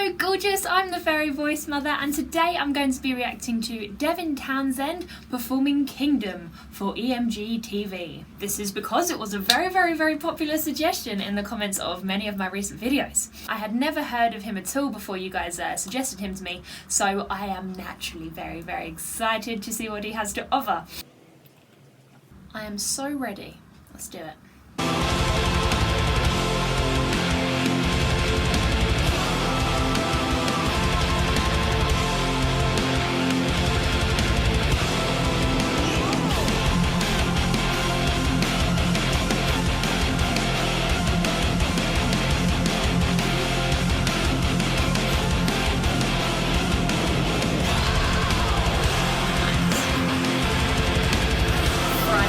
Hello gorgeous, I'm the Fairy Voice Mother and today I'm going to be reacting to Devin Townsend performing Kingdom for EMG TV. This is because it was a very popular suggestion in the comments of many of my recent videos. I had never heard of him at all before you guys suggested him to me, so I am naturally very excited to see what he has to offer. I am so ready. Let's do it.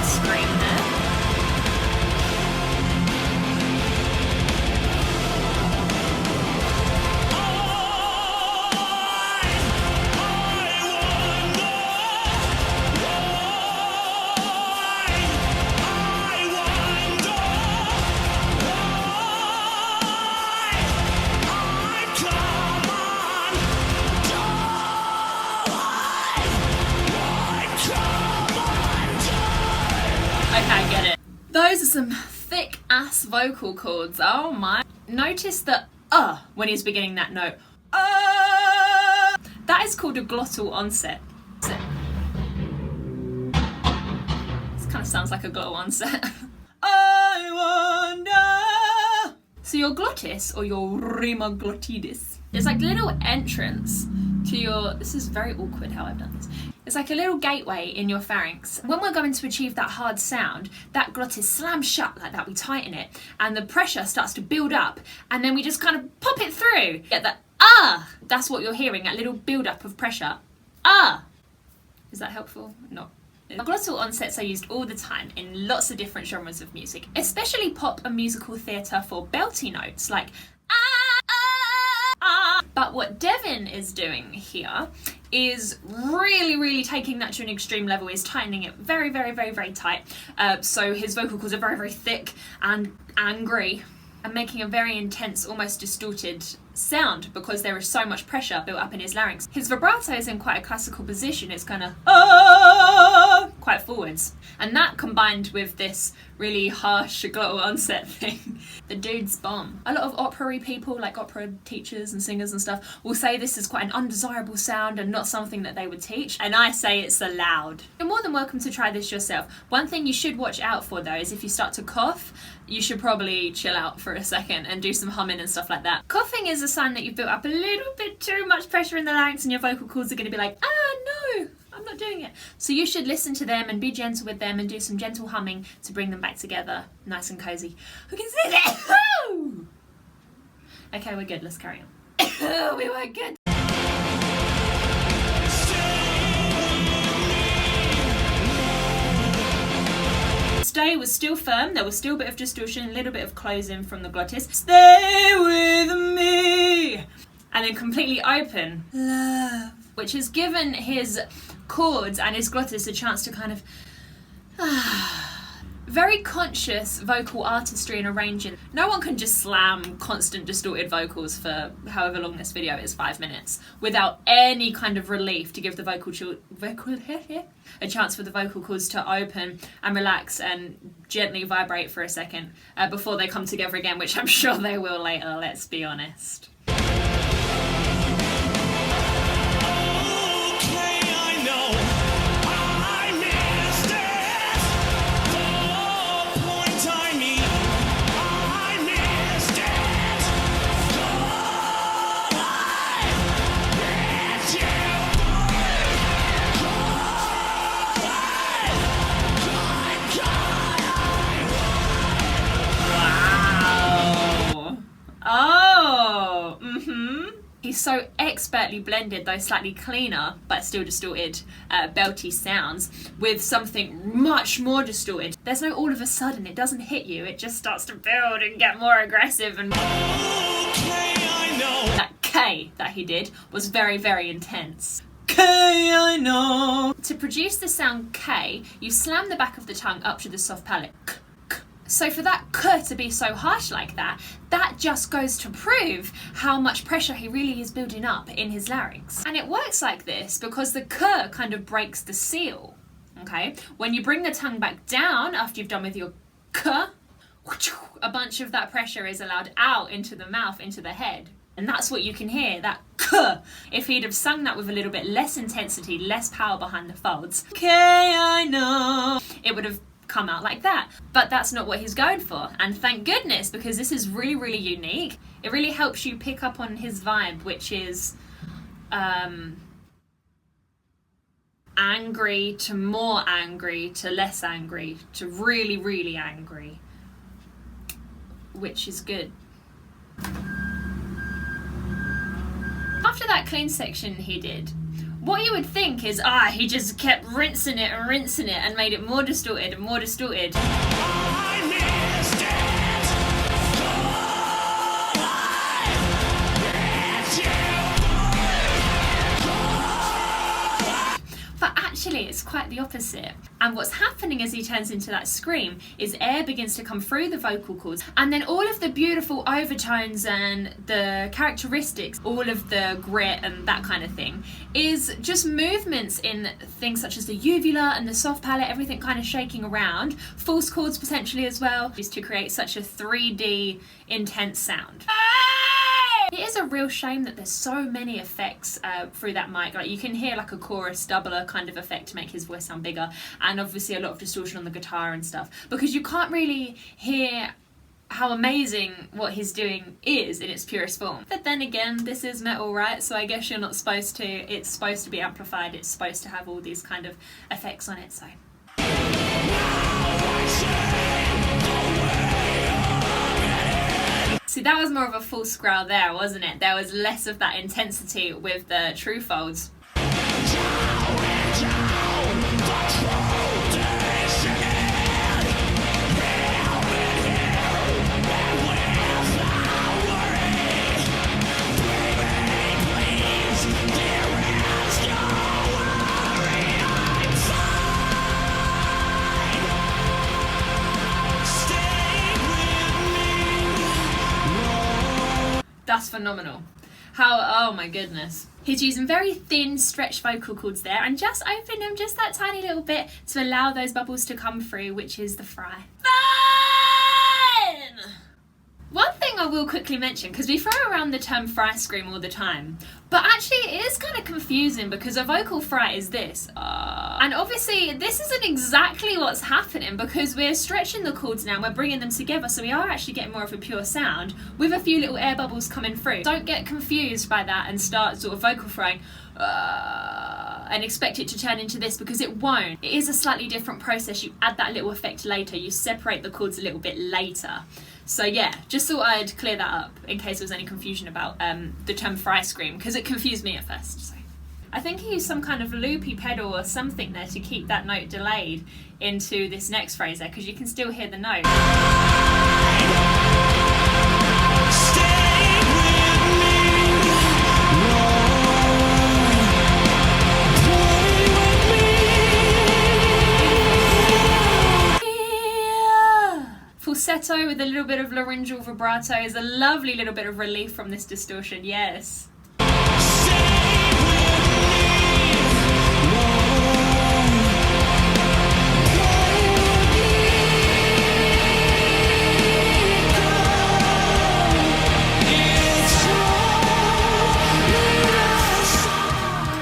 Scream there. Okay, get it. Those are some thick ass vocal cords. Oh my. Notice the when he's beginning that note. That is called a glottal onset. This kind of sounds like a glottal onset. I wonder. So your glottis or your rima glottidis is like a little entrance to your, this is very awkward how I've done this. It's like a little gateway in your pharynx. When we're going to achieve that hard sound, that glottis slams shut like that, we tighten it, and the pressure starts to build up, and then we just kind of pop it through. Get that that's what you're hearing, that little build up of pressure. Is that helpful? No. Glottal onsets are used all the time in lots of different genres of music, especially pop and musical theatre for belty notes like But what Devin is doing here is really taking that to an extreme level. He's tightening it very tight. So his vocal cords are very thick and angry and making a very intense, almost distorted sound because there is so much pressure built up in his larynx. His vibrato is in quite a classical position. It's kind of quite forwards. And that combined with this really harsh glottal onset thing, the dude's bomb. A lot of opera-y people, like opera teachers and singers and stuff, will say this is quite an undesirable sound and not something that they would teach. And I say it's allowed. You're more than welcome to try this yourself. One thing you should watch out for though is if you start to cough, you should probably chill out for a second and do some humming and stuff like that. Coughing is a sign that you've built up a little bit too much pressure in the larynx and your vocal cords are going to be like, no, I'm not doing it. So you should listen to them and be gentle with them and do some gentle humming to bring them back together, nice and cozy. Who can see that? Okay, we're good. Let's carry on. We were good. Stay was still firm, there was still a bit of distortion, a little bit of closing from the glottis. Stay with me! And then completely open. Love. Which has given his chords and his glottis a chance to kind of very conscious vocal artistry and arranging. No one can just slam constant distorted vocals for however long this video is, 5 minutes, without any kind of relief to give the a chance for the vocal cords to open and relax and gently vibrate for a second before they come together again, which I'm sure they will later, let's be honest. He's so expertly blended those slightly cleaner but still distorted belty sounds with something much more distorted. There's no all of a sudden, it doesn't hit you, it just starts to build and get more aggressive and that K that he did was very intense. K, I know. To produce the sound K, you slam the back of the tongue up to the soft palate. So for that k to be so harsh like that, that just goes to prove how much pressure he really is building up in his larynx. And it works like this because the k kind of breaks the seal, okay? When you bring the tongue back down after you've done with your k, a bunch of that pressure is allowed out into the mouth, into the head. And that's what you can hear, that k. If he'd have sung that with a little bit less intensity, less power behind the folds, okay, I know, it would have come out like that. But that's not what he's going for, and thank goodness, because this is really, really unique. It really helps you pick up on his vibe, which is angry to more angry to less angry to really, really angry, which is good. After that clean section he did, what you would think is, he just kept rinsing it and made it more distorted and more distorted. I missed But actually it's quite the opposite. And what's happening as he turns into that scream is air begins to come through the vocal cords, and then all of the beautiful overtones and the characteristics, all of the grit and that kind of thing, is just movements in things such as the uvula and the soft palate, everything kind of shaking around, false chords potentially as well, just to create such a 3D intense sound. It is a real shame that there's so many effects through that mic. Like you can hear like a chorus doubler kind of effect to make his voice sound bigger, and obviously a lot of distortion on the guitar and stuff, because you can't really hear how amazing what he's doing is in its purest form. But then again, this is metal, right? So I guess you're not supposed to, it's supposed to be amplified, it's supposed to have all these kind of effects on it, so. See, that was more of a false growl there, wasn't it? There was less of that intensity with the true folds. That's phenomenal. Oh my goodness. He's using very thin stretched vocal cords there and just opening them just that tiny little bit to allow those bubbles to come through, which is the fry. Fun! One thing I will quickly mention, because we throw around the term fry scream all the time, but actually it is kind of confusing because a vocal fry is this. And obviously this isn't exactly what's happening, because we're stretching the chords now and we're bringing them together, so we are actually getting more of a pure sound with a few little air bubbles coming through. Don't get confused by that and start sort of vocal frying and expect it to turn into this, because it won't. It is a slightly different process. You add that little effect later, you separate the chords a little bit later. So yeah, just thought I'd clear that up in case there was any confusion about the term fry scream, because it confused me at first. So I think he used some kind of loopy pedal or something there to keep that note delayed into this next phrase there, because you can still hear the note. Falsetto with a little bit of laryngeal vibrato is a lovely little bit of relief from this distortion, yes. All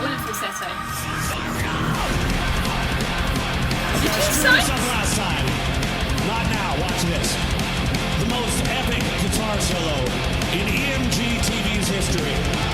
in falsetto. Did you sign? Not now, watch this. The most epic guitar solo in EMG TV's history.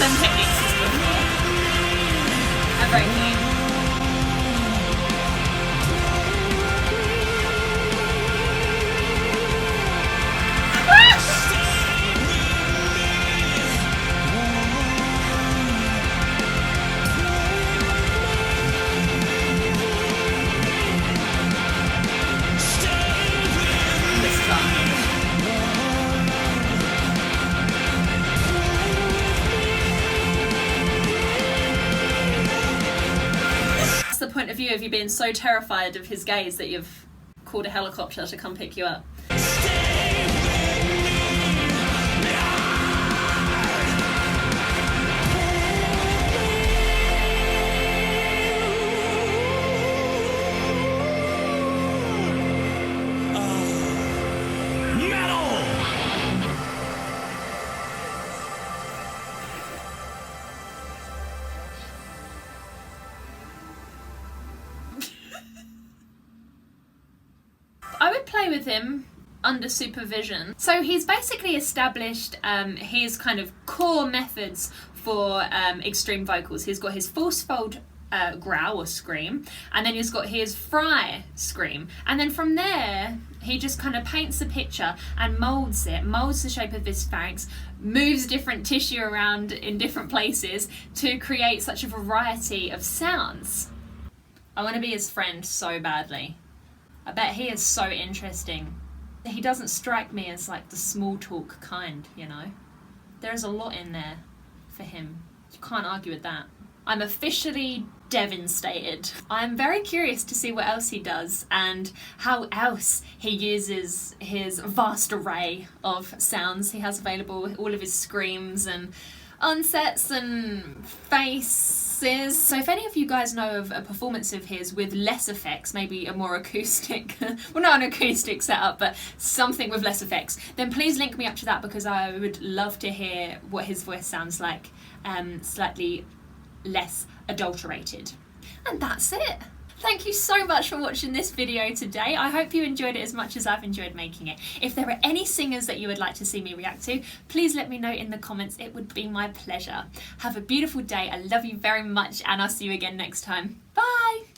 same techniques as before. And very clean. The point of view of you being so terrified of his gaze that you've called a helicopter to come pick you up. I would play with him under supervision. So he's basically established his kind of core methods for extreme vocals. He's got his force fold growl or scream, and then he's got his fry scream, and then from there he just kind of paints a picture and molds the shape of his pharynx, moves different tissue around in different places to create such a variety of sounds. I want to be his friend so badly. I bet he is so interesting. He doesn't strike me as like the small talk kind, you know. There's a lot in there for him. You can't argue with that. I'm officially devastated. I'm very curious to see what else he does and how else he uses his vast array of sounds he has available, all of his screams and onsets and faces. So if any of you guys know of a performance of his with less effects, maybe a more acoustic, well, not an acoustic setup, but something with less effects, then please link me up to that, because I would love to hear what his voice sounds like, slightly less adulterated. And that's it. Thank you so much for watching this video today. I hope you enjoyed it as much as I've enjoyed making it. If there are any singers that you would like to see me react to, please let me know in the comments. It would be my pleasure. Have a beautiful day. I love you very much, and I'll see you again next time. Bye!